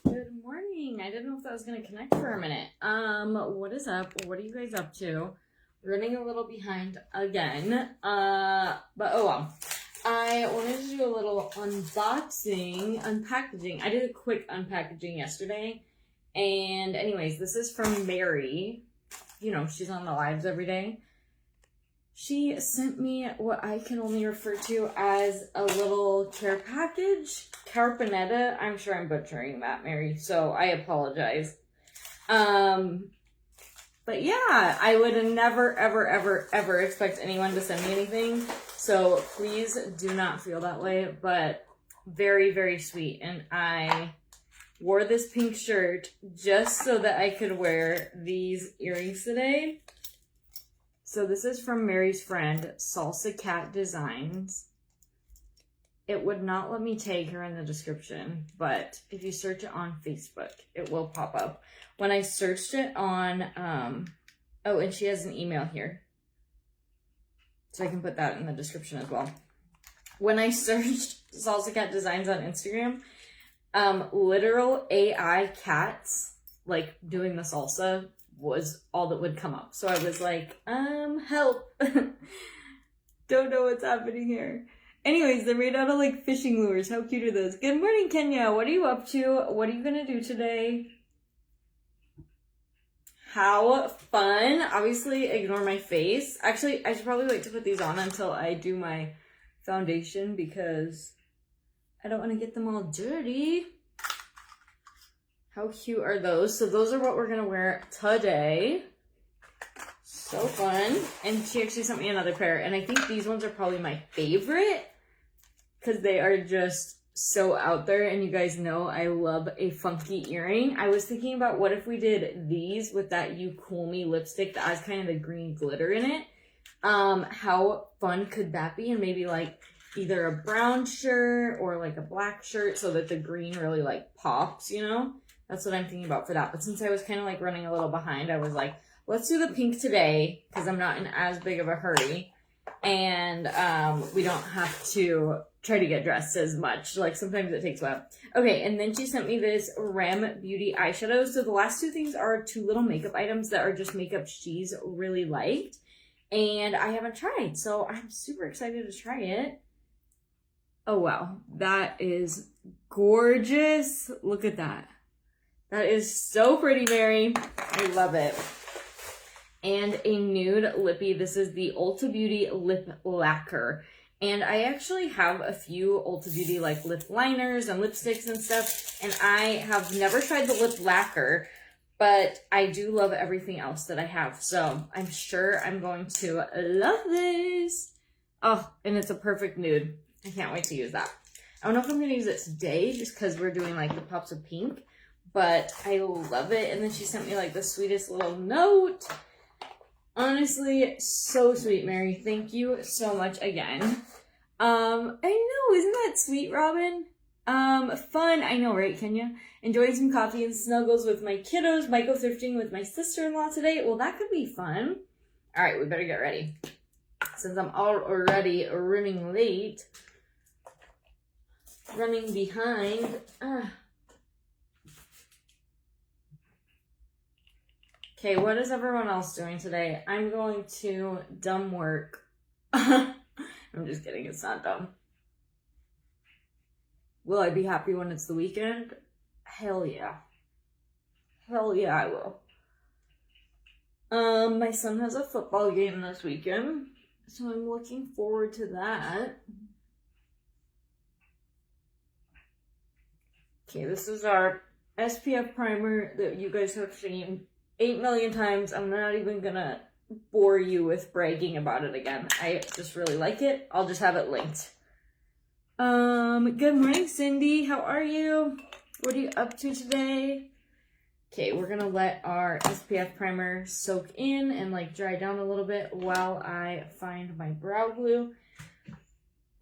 Good morning. I didn't know if that was gonna connect for a minute. What is up? What are you guys up to? Running a little behind again. But oh well. I wanted to do a little unpackaging. I did a quick unpackaging yesterday. And anyways, this is from Mary. You know, she's on the lives every day. She sent me what I can only refer to as a little care package. Carpanetta. I'm sure I'm butchering that, Mary, so I apologize. But yeah, I would never, ever, ever, ever expect anyone to send me anything. So please do not feel that way, but very, very sweet. And I wore this pink shirt just so that I could wear these earrings today. So this is from Mary's friend, Salsa Cat Designs. It would not let me tag her in the description, but if you search it on Facebook, it will pop up. When I searched it on, oh, and she has an email here. So I can put that in the description as well. When I searched Salsa Cat Designs on Instagram, literal AI cats, like doing the salsa, was all that would come up. So I was like, help. Don't know what's happening here. Anyways, they're made out of like fishing lures. How cute are those? Good morning, Kenya. What are you up to? What are you gonna do today? How fun. Obviously, ignore my face. Actually, I should probably wait to put these on until I do my foundation because I don't want to get them all dirty. How cute are those? So those are what we're going to wear today. So fun. And she actually sent me another pair. And I think these ones are probably my favorite because they are just so out there. And you guys know I love a funky earring. I was thinking about what if we did these with that You Cool Me lipstick that has kind of the green glitter in it. How fun could that be? And maybe like either a brown shirt or like a black shirt so that the green really like pops, you know? That's what I'm thinking about for that. But since I was kind of like running a little behind, I was like, let's do the pink today because I'm not in as big of a hurry. And we don't have to try to get dressed as much. Like sometimes it takes a while. Okay, and then she sent me this Rem Beauty eyeshadow. So the last two things are two little makeup items that are just makeup she's really liked. And I haven't tried. So I'm super excited to try it. Oh, wow. That is gorgeous. Look at that. That is so pretty, Mary. I love it. And a nude lippy. This is the Ulta Beauty Lip Lacquer. And I actually have a few Ulta Beauty like lip liners and lipsticks and stuff. And I have never tried the lip lacquer, but I do love everything else that I have. So I'm sure I'm going to love this. Oh, and it's a perfect nude. I can't wait to use that. I don't know if I'm going to use it today just because we're doing like the pops of pink. But I love it. And then she sent me like the sweetest little note. Honestly, so sweet, Mary. Thank you so much again. I know, isn't that sweet, Robin? Fun. I know, right, Kenya? Enjoying some coffee and snuggles with my kiddos. Might go thrifting with my sister-in-law today. Well, that could be fun. All right, we better get ready. Since I'm already running late. Running behind. Okay, what is everyone else doing today? I'm going to dumb work. I'm just kidding, it's not dumb. Will I be happy when it's the weekend? Hell yeah. Hell yeah, I will. My son has a football game this weekend, so I'm looking forward to that. Okay, this is our SPF primer that you guys have seen 8 million times. I'm not even gonna bore you with bragging about it again. I just really like it. I'll just have it linked. Good morning, Cindy. How are you? What are you up to today? Okay, we're gonna let our SPF primer soak in and like dry down a little bit while I find my brow glue.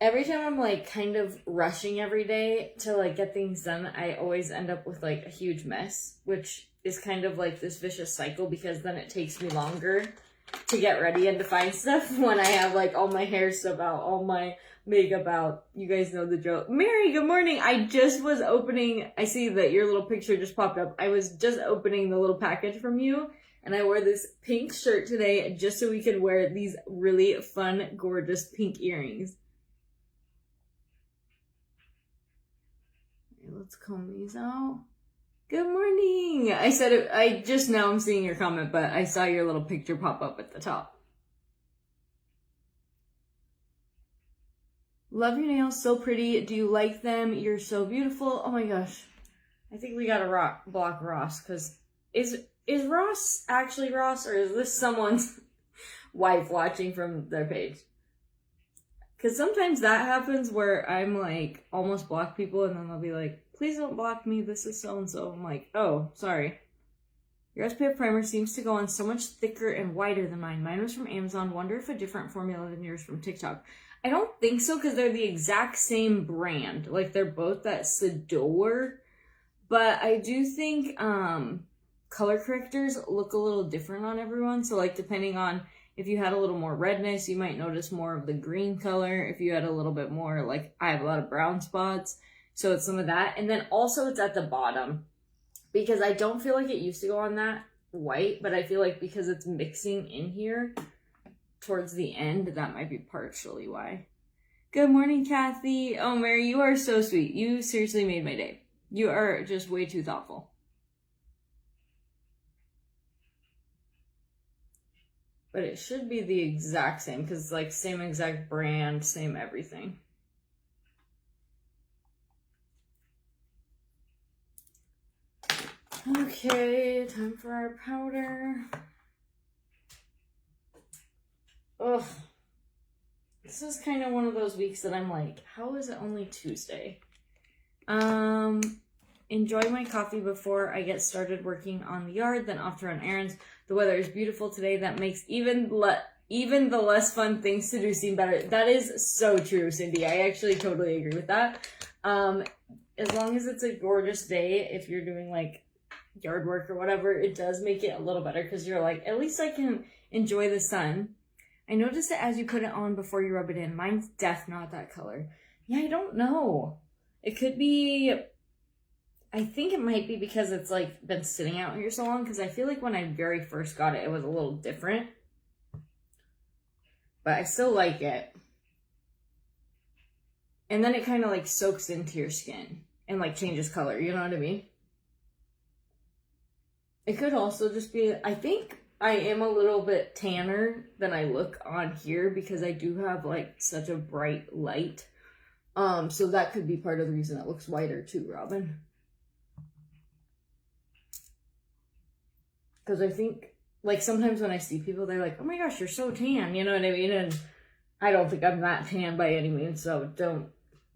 Every time I'm like kind of rushing every day to like get things done, I always end up with like a huge mess, which is kind of like this vicious cycle because then it takes me longer to get ready and to find stuff when I have like all my hair stuff out, all my makeup out. You guys know the drill. Mary, good morning. I just was opening, I see that your little picture just popped up. I was just opening the little package from you, and I wore this pink shirt today just so we could wear these really fun, gorgeous pink earrings. Okay, let's comb these out. Good morning. I said it, I just now I'm seeing your comment, but I saw your little picture pop up at the top. Love your nails, so pretty. Do you like them? You're so beautiful. Oh my gosh. I think we gotta block Ross, because is Ross actually Ross, or is this someone's wife watching from their page? Because sometimes that happens where I'm like, almost block people, and then they'll be like, please don't block me, this is so-and-so. I'm like, oh, sorry. Your SPF primer seems to go on so much thicker and wider than mine. Mine was from Amazon. Wonder if a different formula than yours from TikTok. I don't think so, because they're the exact same brand. Like, they're both that Sidor. But I do think color correctors look a little different on everyone. So, like, depending on if you had a little more redness, you might notice more of the green color. If you had a little bit more, like, I have a lot of brown spots. So it's some of that. And then also it's at the bottom, because I don't feel like it used to go on that white, but I feel like because it's mixing in here towards the end, that might be partially why. Good morning, Kathy. Oh, Mary, you are so sweet. You seriously made my day. You are just way too thoughtful. But it should be the exact same, because it's like same exact brand, same everything. Okay, time for our powder. Ugh. This is kind of one of those weeks that I'm like, how is it only Tuesday? Enjoy my coffee before I get started working on the yard, then off to run errands. The weather is beautiful today. That makes even the less fun things to do seem better. That is so true, Cindy. I actually totally agree with that. As long as it's a gorgeous day, if you're doing like yard work or whatever, it does make it a little better, because you're like, at least I can enjoy the sun. I noticed it as you put it on before you rub it in. Mine's definitely not that color. Yeah, I don't know. It could be, I think it might be because it's like been sitting out here so long, because I feel like when I very first got it, it was a little different. But I still like it. And then it kind of like soaks into your skin and like changes color, you know what I mean? It could also just be, I think I am a little bit tanner than I look on here, because I do have like such a bright light. So that could be part of the reason it looks whiter too, Robin. Because I think, like, sometimes when I see people, they're like, oh my gosh, you're so tan, you know what I mean? And I don't think I'm that tan by any means, so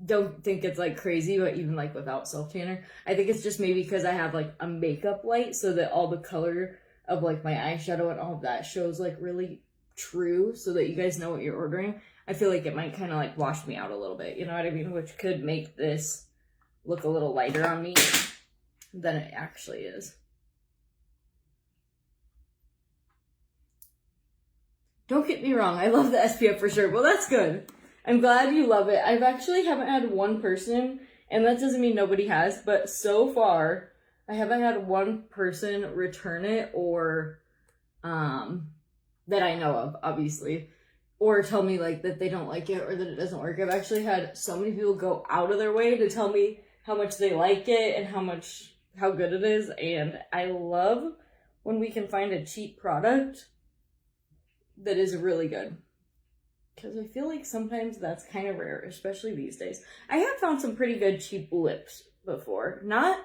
don't think it's like crazy, but even like without self-tanner. I think it's just maybe because I have like a makeup light, so that all the color of like my eyeshadow and all of that shows like really true, so that you guys know what you're ordering. I feel like it might kind of like wash me out a little bit, you know what I mean? Which could make this look a little lighter on me than it actually is. Don't get me wrong, I love the SPF for sure. Well, that's good. I'm glad you love it. I've actually haven't had one person, and that doesn't mean nobody has, but so far, I haven't had one person return it, or that I know of, obviously, or tell me like that they don't like it or that it doesn't work. I've actually had so many people go out of their way to tell me how much they like it and how good it is, and I love when we can find a cheap product that is really good. Because I feel like sometimes that's kind of rare, especially these days. I have found some pretty good cheap lips before. Not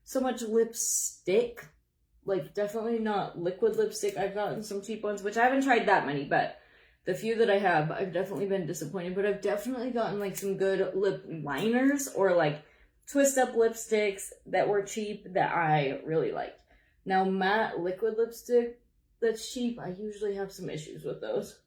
so much lipstick. Like, definitely not liquid lipstick. I've gotten some cheap ones, which I haven't tried that many, but the few that I have, I've definitely been disappointed. But I've definitely gotten, like, some good lip liners or, like, twist-up lipsticks that were cheap that I really liked. Now, matte liquid lipstick that's cheap, I usually have some issues with those.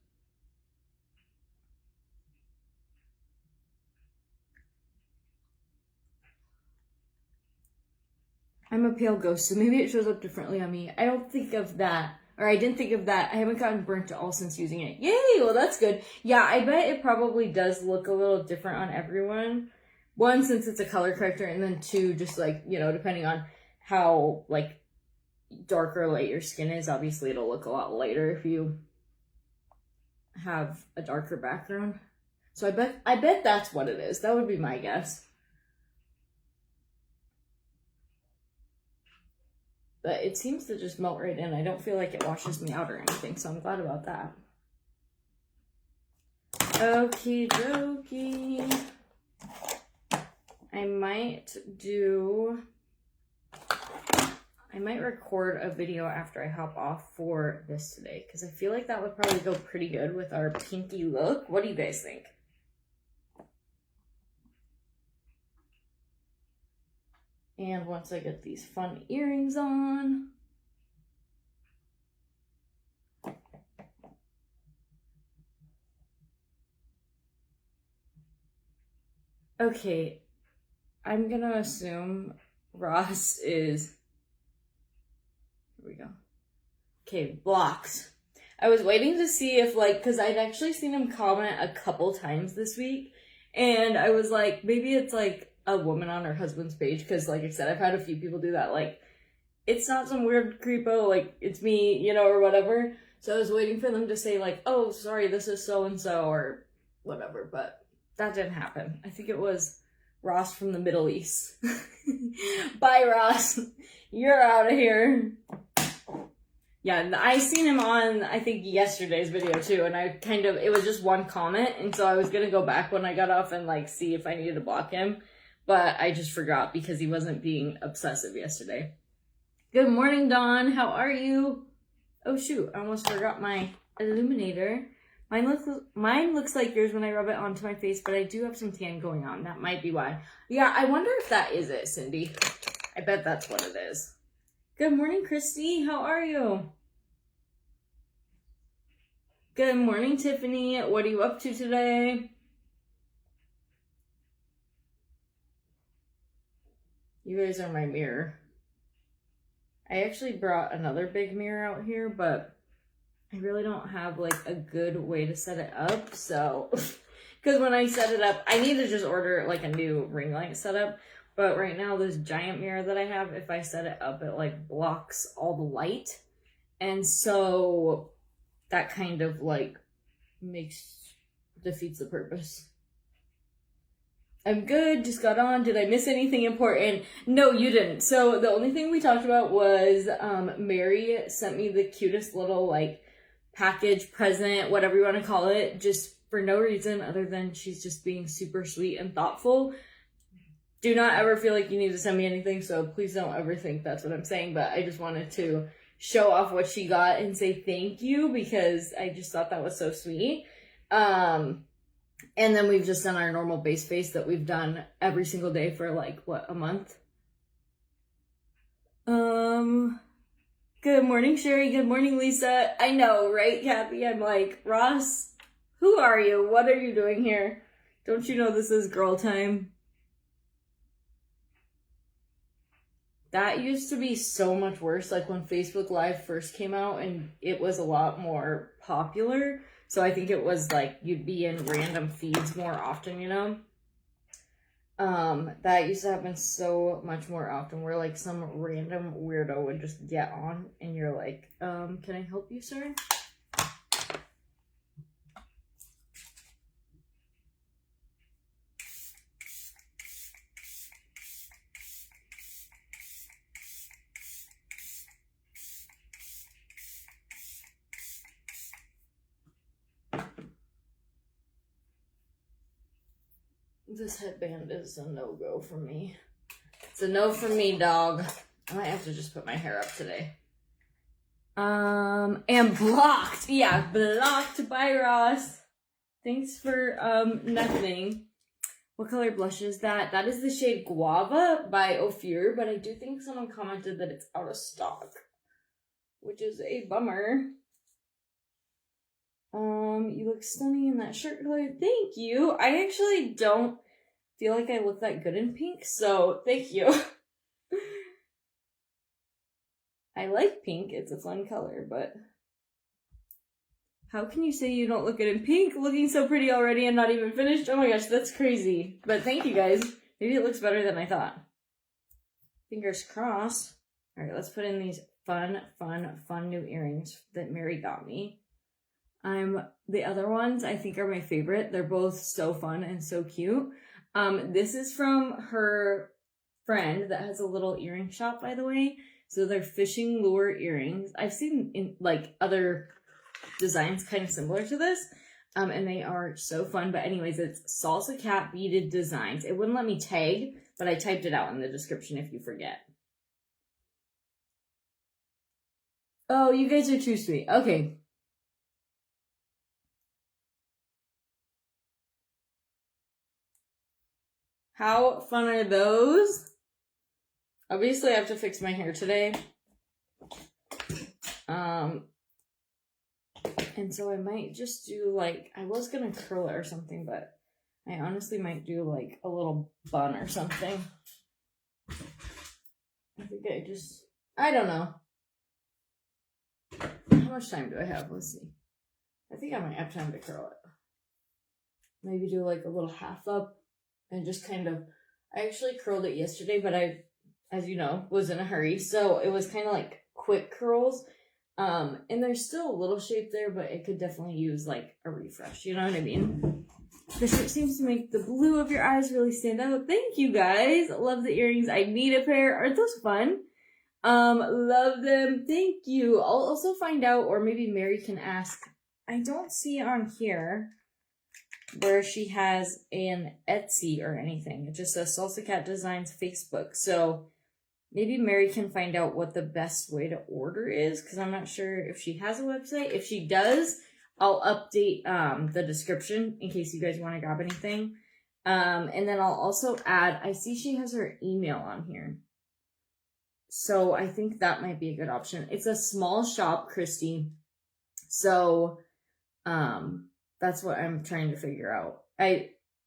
I'm a pale ghost, so maybe it shows up differently on me. I don't think of that Or I didn't think of that. I haven't gotten burnt at all since using it. Yay! Well, that's good. Yeah, I bet it probably does look a little different on everyone. One, since it's a color corrector, and then two, just like, you know, depending on how, like, dark or light your skin is, obviously it'll look a lot lighter if you have a darker background. So I bet that's what it is. That would be my guess. But it seems to just melt right in. I don't feel like it washes me out or anything, so I'm glad about that. Okie dokie. I might record a video after I hop off for this today, because I feel like that would probably go pretty good with our pinky look. What do you guys think? And once I get these fun earrings on. Okay, I'm gonna assume Ross is, here we go. Okay, blocked. I was waiting to see if, like, because I'd actually seen him comment a couple times this week, and I was like, maybe it's like a woman on her husband's page, because like I said, I've had a few people do that, like, it's not some weird creepo, like, it's me, you know, or whatever. So I was waiting for them to say, like, oh, sorry, this is so-and-so, or whatever, but that didn't happen. I think it was Ross from the Middle East. Bye, Ross. You're out of here. Yeah, I seen him on, I think, yesterday's video, too, and I kind of, it was just one comment, and so I was gonna go back when I got off and, like, see if I needed to block him, but I just forgot because he wasn't being obsessive yesterday. Good morning, Dawn. How are you? Oh, shoot, I almost forgot my illuminator. Mine looks like yours when I rub it onto my face, but I do have some tan going on. That might be why. Yeah, I wonder if that is it, Cindy. I bet that's what it is. Good morning, Christy. How are you? Good morning, Tiffany. What are you up to today? You guys are my mirror. I actually brought another big mirror out here, but I really don't have, like, a good way to set it up, so, because when I set it up, I need to just order, like, a new ring light setup, but right now, this giant mirror that I have, if I set it up, it, like, blocks all the light, and so that kind of, like, defeats the purpose. I'm good, just got on. Did I miss anything important? No, you didn't. So the only thing we talked about was Mary sent me the cutest little, like, package, present, whatever you want to call it, just for no reason other than she's just being super sweet and thoughtful. Do not ever feel like you need to send me anything, so please don't ever think that's what I'm saying, but I just wanted to show off what she got and say thank you because I just thought that was so sweet. And then we've just done our normal base face that we've done every single day for, like, what, a month? Good morning, Sherry. Good morning, Lisa. I know, right, Kathy? I'm like, Ross, who are you? What are you doing here? Don't you know this is girl time? That used to be so much worse, like when Facebook Live first came out and it was a lot more popular. So I think it was like you'd be in random feeds more often, you know? That used to happen so much more often where like some random weirdo would just get on and you're like, can I help you, sir? This headband is a no-go for me. It's a no for me, dog. I might have to just put my hair up today. And blocked. Yeah, blocked by Ross. Thanks for, nothing. What color blush is that? That is the shade Guava by Ophir, but I do think someone commented that it's out of stock, which is a bummer. You look stunning in that shirt color. Thank you. I actually don't feel like I look that good in pink, so thank you. I like pink. It's a fun color, but how can you say you don't look good in pink? Looking so pretty already and not even finished? Oh my gosh, that's crazy. But thank you guys. Maybe it looks better than I thought. Fingers crossed. All right, let's put in these fun new earrings that Mary got me. The other ones I think are my favorite. They're both so fun and so cute. This is from her friend that has a little earring shop, by the way. So they're fishing lure earrings. I've seen in like other designs kind of similar to this. And they are so fun. But anyways, it's Salsa Cat Beaded Designs. It wouldn't let me tag, but I typed it out in the description if you forget. Oh, you guys are too sweet. Okay. How fun are those? Obviously, I have to fix my hair today. And so I might just do like, I was gonna curl it or something, but I honestly might do like a little bun or something. I think I don't know. How much time do I have? Let's see. I think I might have time to curl it. Maybe do like a little half up and just kind of, I actually curled it yesterday, but I, as you know, was in a hurry. So it was kind of like quick curls. And there's still a little shape there, but it could definitely use like a refresh. You know what I mean? This shirt seems to make the blue of your eyes really stand out. Thank you guys. Love the earrings. I need a pair. Aren't those fun? Love them. Thank you. I'll also find out, or maybe Mary can ask. I don't see on here where she has an Etsy or anything. It just says Salsa Cat Designs Facebook. So maybe Mary can find out what the best way to order is, because I'm not sure if she has a website. If she does, I'll update the description in case you guys want to grab anything. And then I'll also add, I see she has her email on here. So I think that might be a good option. It's a small shop, Christy. So that's what I'm trying to figure out.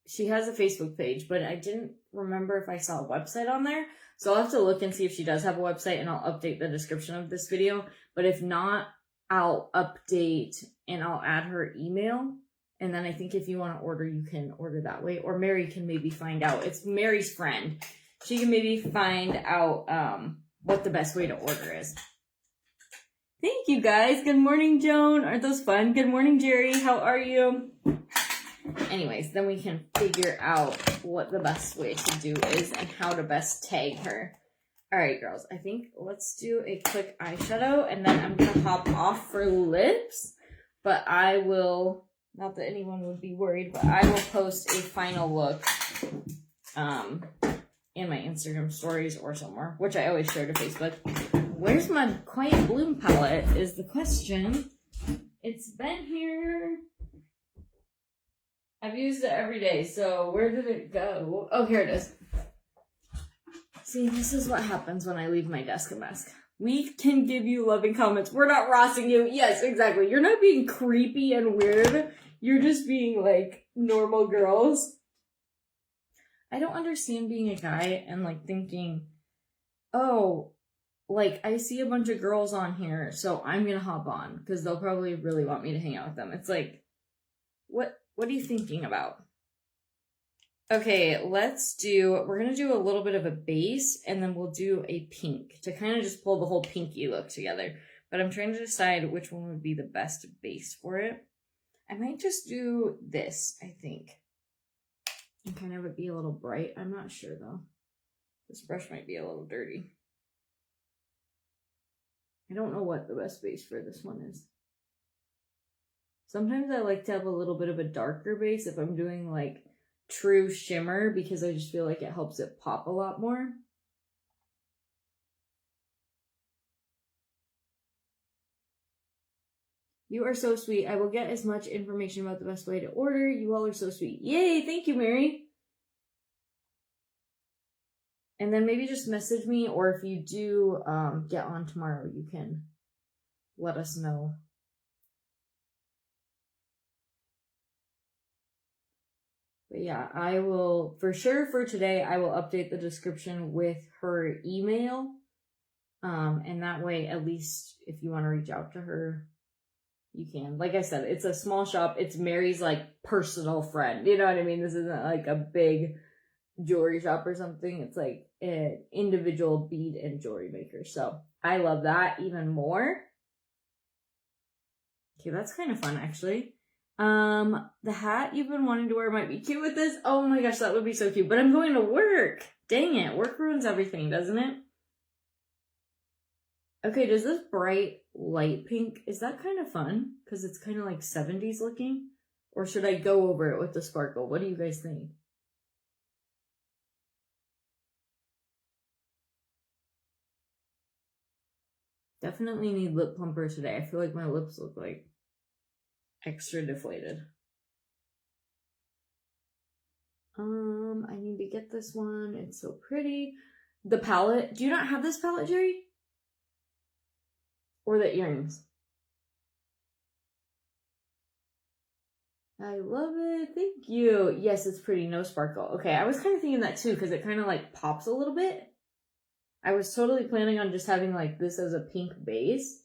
She has a Facebook page, but I didn't remember if I saw a website on there. So I'll have to look and see if she does have a website, and I'll update the description of this video. But if not, I'll update and I'll add her email. And then I think if you want to order, you can order that way. Or Mary can maybe find out. It's Mary's friend. She can maybe find out what the best way to order is. Thank you guys. Good morning, Joan. Aren't those fun? Good morning, Jerry. How are you? Anyways, then we can figure out what the best way to do is and how to best tag her. All right, girls, I think let's do a quick eyeshadow, and then I'm going to hop off for lips. But I will, not that anyone would be worried, but I will post a final look in my Instagram stories or somewhere, which I always share to Facebook. Where's my Quiet Bloom palette is the question. It's been here. I've used it every day, so where did it go? Oh, here it is. See, this is what happens when I leave my desk a mess. We can give you loving comments. We're not rossing you. Yes, exactly. You're not being creepy and weird. You're just being, like, normal girls. I don't understand being a guy and, like, thinking, oh, like, I see a bunch of girls on here, so I'm gonna hop on, because they'll probably really want me to hang out with them. It's like, what are you thinking about? Okay, we're gonna do a little bit of a base, and then we'll do a pink to kind of just pull the whole pinky look together. But I'm trying to decide which one would be the best base for it. I might just do this, I think. And kind of it be a little bright. I'm not sure though. This brush might be a little dirty. I don't know what the best base for this one is. Sometimes I like to have a little bit of a darker base if I'm doing like true shimmer, because I just feel like it helps it pop a lot more. You are so sweet. I will get as much information about the best way to order. You all are so sweet. Yay! Thank you, Mary. And then maybe just message me, or if you do get on tomorrow, you can let us know. But yeah, I will, for sure for today, I will update the description with her email. And that way, at least if you want to reach out to her, you can. Like I said, it's a small shop. It's Mary's like personal friend. You know what I mean? This isn't like a big jewelry shop or something. It's like an individual bead and jewelry maker. So I love that even more. Okay, that's kind of fun actually. The hat you've been wanting to wear might be cute with this. Oh my gosh, that would be so cute. But I'm going to work. Dang it. Work ruins everything, doesn't it? Okay, does this bright light pink, is that kind of fun? Because it's kind of like 70s looking? Or should I go over it with the sparkle? What do you guys think? Definitely need lip plumpers today. I feel like my lips look like extra deflated. I need to get this one. It's so pretty. The palette. Do you not have this palette, Jerry? Or the earrings? I love it. Thank you. Yes, it's pretty. No sparkle. Okay, I was kind of thinking that too because it kind of like pops a little bit. I was totally planning on just having like this as a pink base.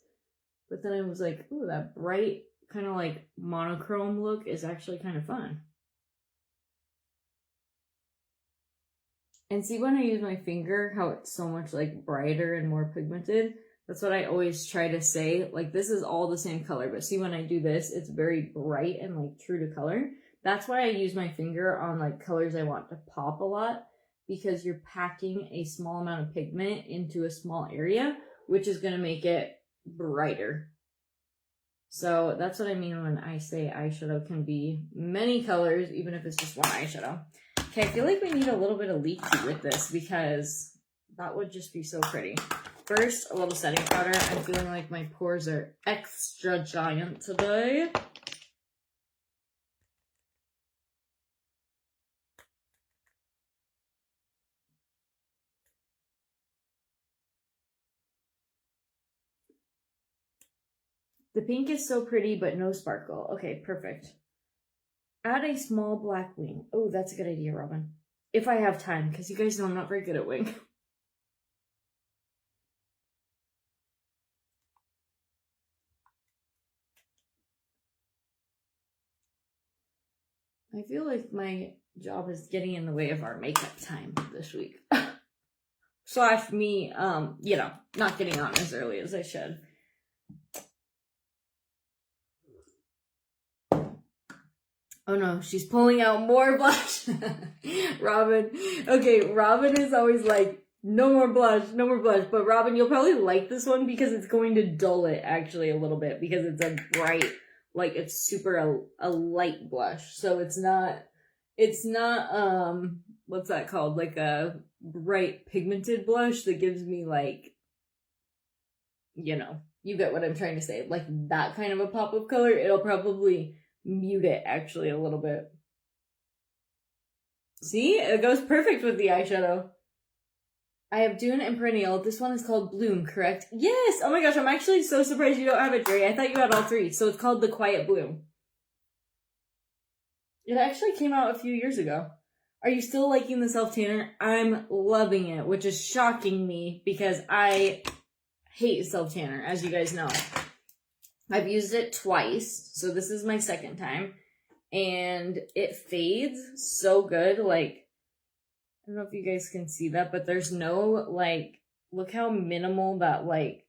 But then I was like, ooh, that bright kind of like monochrome look is actually kind of fun. And see when I use my finger, how it's so much like brighter and more pigmented? That's what I always try to say. Like this is all the same color, but see when I do this, it's very bright and like true to color. That's why I use my finger on like colors I want to pop a lot, because you're packing a small amount of pigment into a small area, which is going to make it brighter. So that's what I mean when I say eyeshadow can be many colors, even if it's just one eyeshadow. Okay, I feel like we need a little bit of leafy with this because that would just be so pretty. First, a little setting powder. I'm feeling like my pores are extra giant today. The pink is so pretty, but no sparkle. Okay, perfect. Add a small black wing. Oh, that's a good idea, Robin. If I have time, because you guys know I'm not very good at wing. I feel like my job is getting in the way of our makeup time this week. Slash me, you know, not getting on as early as I should. Oh no, she's pulling out more blush. Robin. Okay, Robin is always like, no more blush, no more blush. But Robin, you'll probably like this one because it's going to dull it actually a little bit because it's a bright, like it's super a light blush. So it's not, what's that called? Like a bright pigmented blush that gives me like, you know, you get what I'm trying to say. Like that kind of a pop of color. It'll probably mute it actually a little bit. See, it goes perfect with the eyeshadow. I have Dune and Perennial. This one is called Bloom, correct? Yes! Oh my gosh, I'm actually so surprised you don't have it, Jerry. I thought you had all three. So it's called The Quiet Bloom. It actually came out a few years ago. Are you still liking the self-tanner? I'm loving it, which is shocking me because I hate self-tanner, as you guys know. I've used it twice, so this is my second time, and it fades so good. Like, I don't know if you guys can see that, but there's no, like, look how minimal that, like,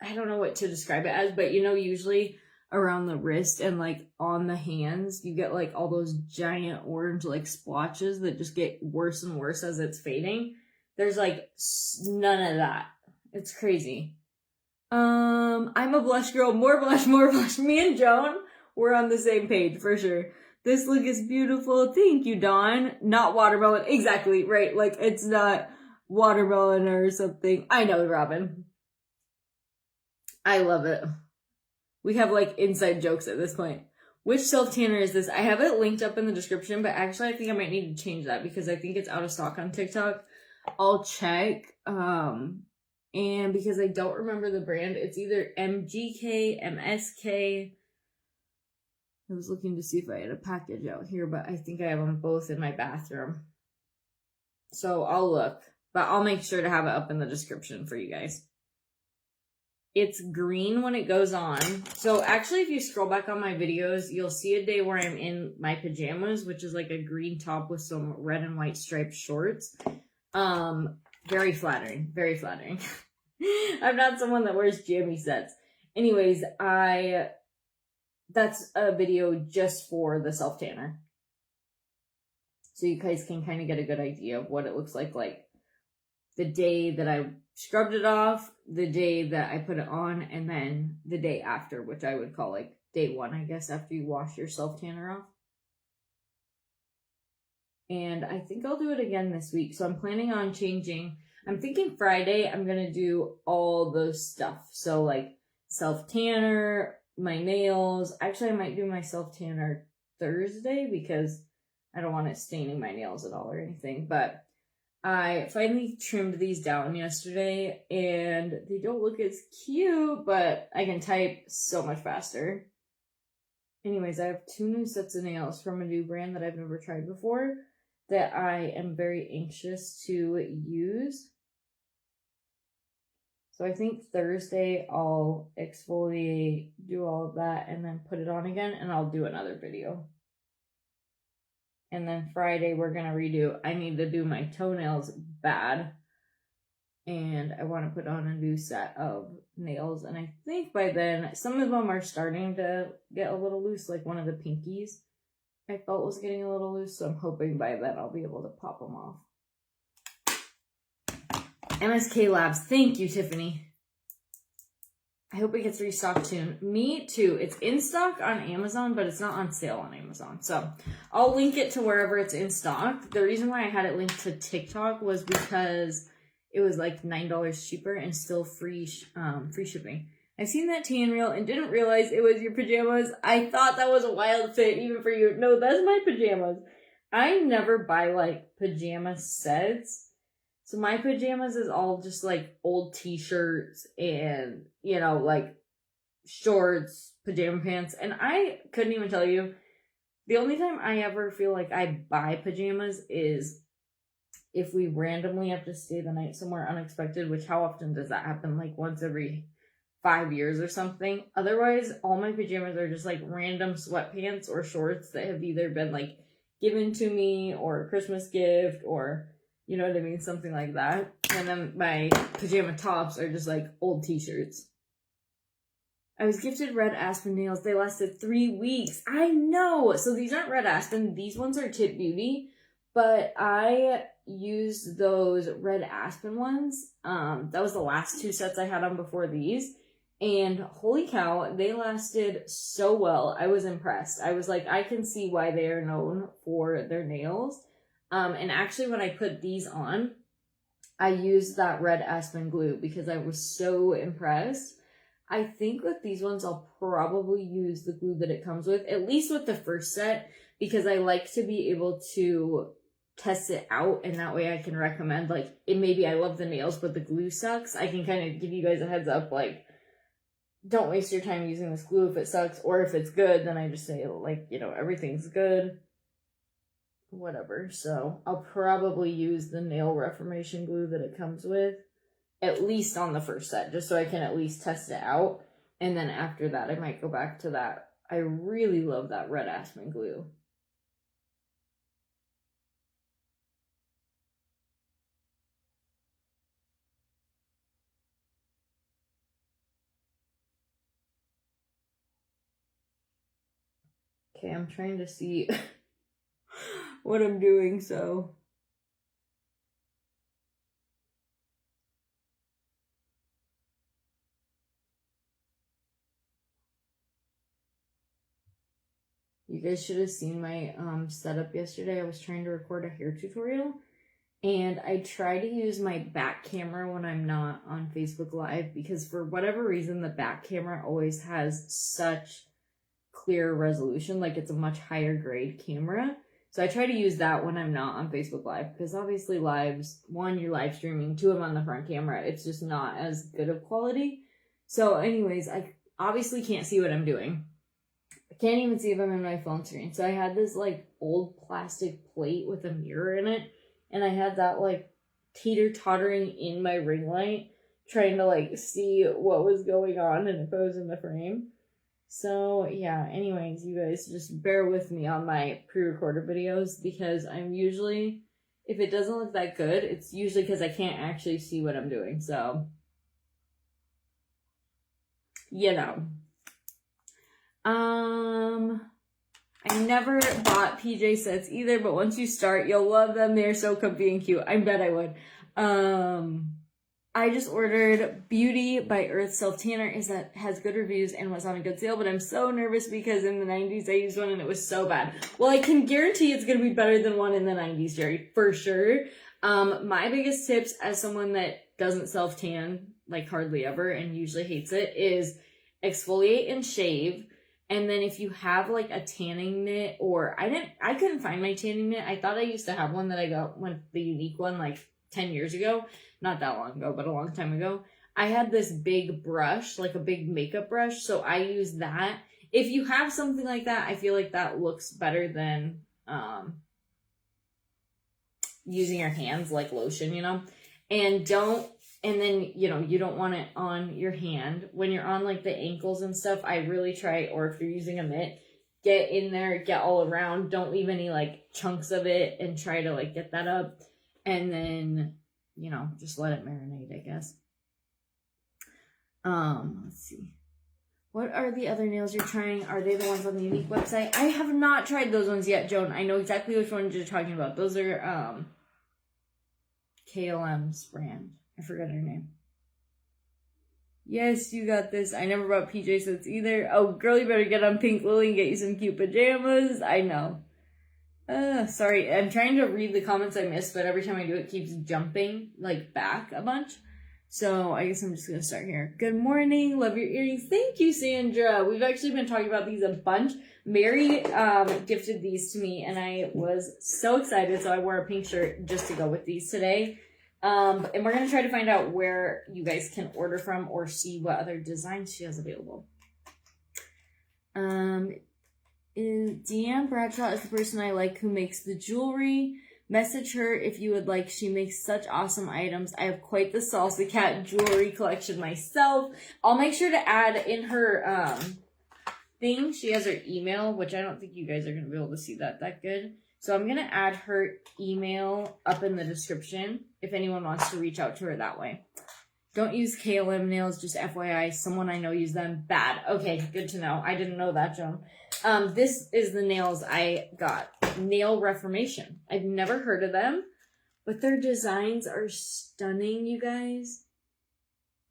I don't know what to describe it as, but you know, usually around the wrist and, like, on the hands, you get, like, all those giant orange, like, splotches that just get worse and worse as it's fading. There's, like, none of that. It's crazy. I'm a blush girl. More blush, more blush. Me and Joan, we're on the same page for sure. This look is beautiful. Thank you, Dawn. Not watermelon. Exactly, right. Like, it's not watermelon or something. I know, Robin. I love it. We have, like, inside jokes at this point. Which self-tanner is this? I have it linked up in the description, but actually I think I might need to change that because I think it's out of stock on TikTok. I'll check. And because I don't remember the brand, it's either MGK, MSK. I was looking to see if I had a package out here, but I think I have them both in my bathroom. So I'll look. but I'll make sure to have it up in the description for you guys. It's green when it goes on. So actually, if you scroll back on my videos, you'll see a day where I'm in my pajamas, which is like a green top with some red and white striped shorts. Very flattering, very flattering. I'm not someone that wears jammy sets. Anyways, that's a video just for the self tanner. So you guys can kind of get a good idea of what it looks like the day that I scrubbed it off, the day that I put it on, and then the day after, which I would call like day one, I guess, after you wash your self tanner off. And I think I'll do it again this week. So I'm planning on changing. I'm thinking Friday I'm going to do all those stuff. So like self tanner, my nails. Actually, I might do my self tanner Thursday because I don't want it staining my nails at all or anything. But I finally trimmed these down yesterday and they don't look as cute, but I can type so much faster. Anyways, I have 2 new sets of nails from a new brand that I've never tried before that I am very anxious to use. So I think Thursday I'll exfoliate, do all of that, and then put it on again, and I'll do another video. And then Friday we're going to redo. I need to do my toenails bad. And I want to put on a new set of nails. And I think by then, some of them are starting to get a little loose, like one of the pinkies I felt was getting a little loose. So I'm hoping by then I'll be able to pop them off. MSK Labs. Thank you, Tiffany. I hope it gets restocked soon. Me too. It's in stock on Amazon, but it's not on sale on Amazon. So I'll link it to wherever it's in stock. The reason why I had it linked to TikTok was because it was like $9 cheaper and still free shipping. I've seen that tan reel and didn't realize it was your pajamas. I thought that was a wild fit even for you. No, that's my pajamas. I never buy like pajama sets. So my pajamas is all just like old t-shirts and, you know, like shorts, pajama pants. And I couldn't even tell you. The only time I ever feel like I buy pajamas is if we randomly have to stay the night somewhere unexpected, which how often does that happen? Like once every 5 years or something. Otherwise, all my pajamas are just like random sweatpants or shorts that have either been like given to me or a Christmas gift or, you know what I mean? Something like that. And then my pajama tops are just like old t-shirts. I was gifted red aspen nails. They lasted 3 weeks. I know. So these aren't red aspen. These ones are Tip Beauty. But I used those red aspen ones. That was the last 2 sets I had on before these. And holy cow, they lasted so well. I was impressed. I was like, I can see why they are known for their nails. And actually when I put these on, I used that red aspen glue because I was so impressed. I think with these ones, I'll probably use the glue that it comes with, at least with the first set, because I like to be able to test it out, and that way I can recommend, like, maybe I love the nails, but the glue sucks. I can kind of give you guys a heads up, like, don't waste your time using this glue if it sucks, or if it's good, then I just say, like, you know, everything's good. Whatever. So I'll probably use the nail reformation glue that it comes with, at least on the first set, just so I can at least test it out. And then after that, I might go back to that. I really love that red aspen glue. Okay, I'm trying to see what I'm doing, so. You guys should have seen my setup yesterday. I was trying to record a hair tutorial, and I try to use my back camera when I'm not on Facebook Live, because for whatever reason, the back camera always has such clear resolution, like it's a much higher grade camera. So I try to use that when I'm not on Facebook Live, because obviously lives, 1, you're live streaming, 2, I'm on the front camera. It's just not as good of quality. So anyways, I obviously can't see what I'm doing. I can't even see if I'm in my phone screen. So I had this like old plastic plate with a mirror in it, and I had that like teeter-tottering in my ring light, trying to like see what was going on and if I was in the frame. So yeah, anyways, you guys just bear with me on my pre-recorded videos because I'm usually, if it doesn't look that good, it's usually because I can't actually see what I'm doing. So, you know. I never bought PJ sets either, but once you start, you'll love them. They're so comfy and cute. I bet I would. I just ordered Beauty by Earth Self Tanner. Has good reviews and was on a good sale, but I'm so nervous because in the 90s I used one and it was so bad. Well, I can guarantee it's going to be better than one in the 90s, Jerry, for sure. My biggest tips as someone that doesn't self-tan, like hardly ever, and usually hates it, is exfoliate and shave. And then if you have like a tanning mitt, or I couldn't find my tanning mitt. I thought I used to have one that I got the unique one like 10 years ago. Not that long ago, but a long time ago. I had this big brush, like a big makeup brush. So I use that. If you have something like that, I feel like that looks better than using your hands like lotion, you know? And then, you know, you don't want it on your hand. When you're on, like, the ankles and stuff, I really try, or if you're using a mitt, get in there, get all around. Don't leave any, like, chunks of it and try to, like, get that up. And then, you know, just let it marinate, I guess. Let's see. What are the other nails you're trying? Are they the ones on the Unique website? I have not tried those ones yet, Joan. I know exactly which ones you're talking about. Those are, KLM's brand. I forgot her name. Yes, you got this. I never bought PJ sets either. Oh, girl, you better get on Pink Lily and get you some cute pajamas. I know. Sorry, I'm trying to read the comments I missed, but every time I do, it keeps jumping, like, back a bunch. So I guess I'm just going to start here. Good morning. Love your earrings. Thank you, Sandra. We've actually been talking about these a bunch. Mary gifted these to me, and I was so excited, so I wore a pink shirt just to go with these today. And we're going to try to find out where you guys can order from or see what other designs she has available. Deanne Bradshaw is the person I like who makes the jewelry. Message her if you would like. She makes such awesome items. I have quite the Salsa Cat jewelry collection myself. I'll make sure to add in her thing. She has her email, which I don't think you guys are going to be able to see that good. So I'm going to add her email up in the description if anyone wants to reach out to her that way. Don't use KLM nails, just FYI. Someone I know used them. Bad. Okay, good to know. I didn't know that, Joan. This is the nails I got. Nail Reformation. I've never heard of them, but their designs are stunning, you guys.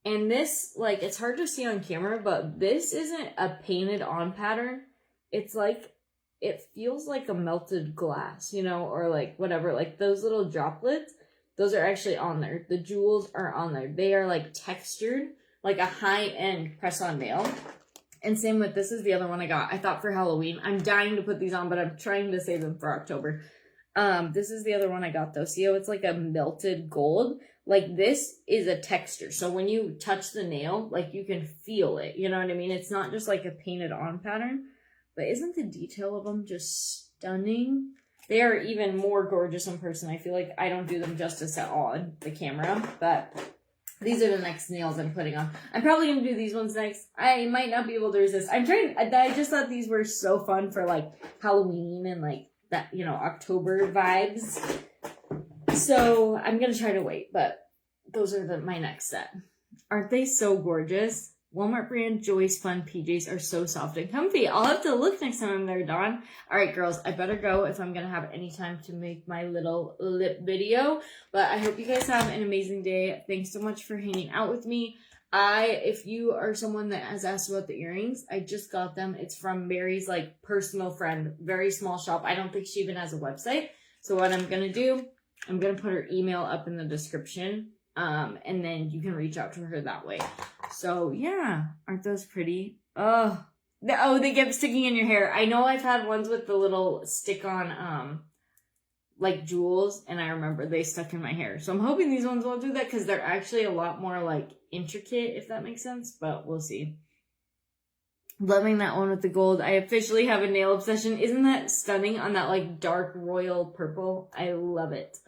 And this, like, it's hard to see on camera, but this isn't a painted on pattern. It's like, it feels like a melted glass, you know, or like whatever, like those little droplets, those are actually on there. The jewels are on there. They are like textured, like a high-end press-on nail. And same with, this is the other one I got. I thought for Halloween. I'm dying to put these on, but I'm trying to save them for October. This is the other one I got though. See how it's like a melted gold? Like this is a texture. So when you touch the nail, like you can feel it. You know what I mean? It's not just like a painted on pattern. But isn't the detail of them just stunning? They are even more gorgeous in person. I feel like I don't do them justice at all on the camera. But these are the next nails I'm putting on. I'm probably going to do these ones next. I might not be able to resist. I just thought these were so fun for like Halloween and like that, you know, October vibes. So I'm going to try to wait. But those are my next set. Aren't they so gorgeous? Walmart brand Joyce Fun PJs are so soft and comfy. I'll have to look next time I'm there, Dawn. All right, girls, I better go if I'm going to have any time to make my little lip video. But I hope you guys have an amazing day. Thanks so much for hanging out with me. If you are someone that has asked about the earrings, I just got them. It's from Mary's, like, personal friend. Very small shop. I don't think she even has a website. So what I'm going to do, I'm going to put her email up in the description. And then you can reach out to her that way. So yeah, aren't those pretty? Oh, they kept sticking in your hair. I know I've had ones with the little stick on, like jewels, and I remember they stuck in my hair. So I'm hoping these ones won't do that because they're actually a lot more like intricate, if that makes sense, but we'll see. Loving that one with the gold. I officially have a nail obsession. Isn't that stunning on that like dark royal purple? I love it.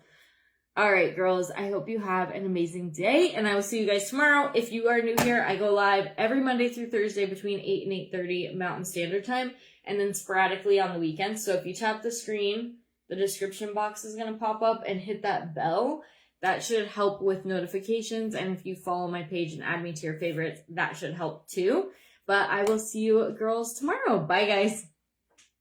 All right, girls, I hope you have an amazing day, and I will see you guys tomorrow. If you are new here, I go live every Monday through Thursday between 8 and 8:30 Mountain Standard Time, and then sporadically on the weekends. So if you tap the screen, the description box is going to pop up, and hit that bell. That should help with notifications, and if you follow my page and add me to your favorites, that should help too. But I will see you girls tomorrow. Bye, guys.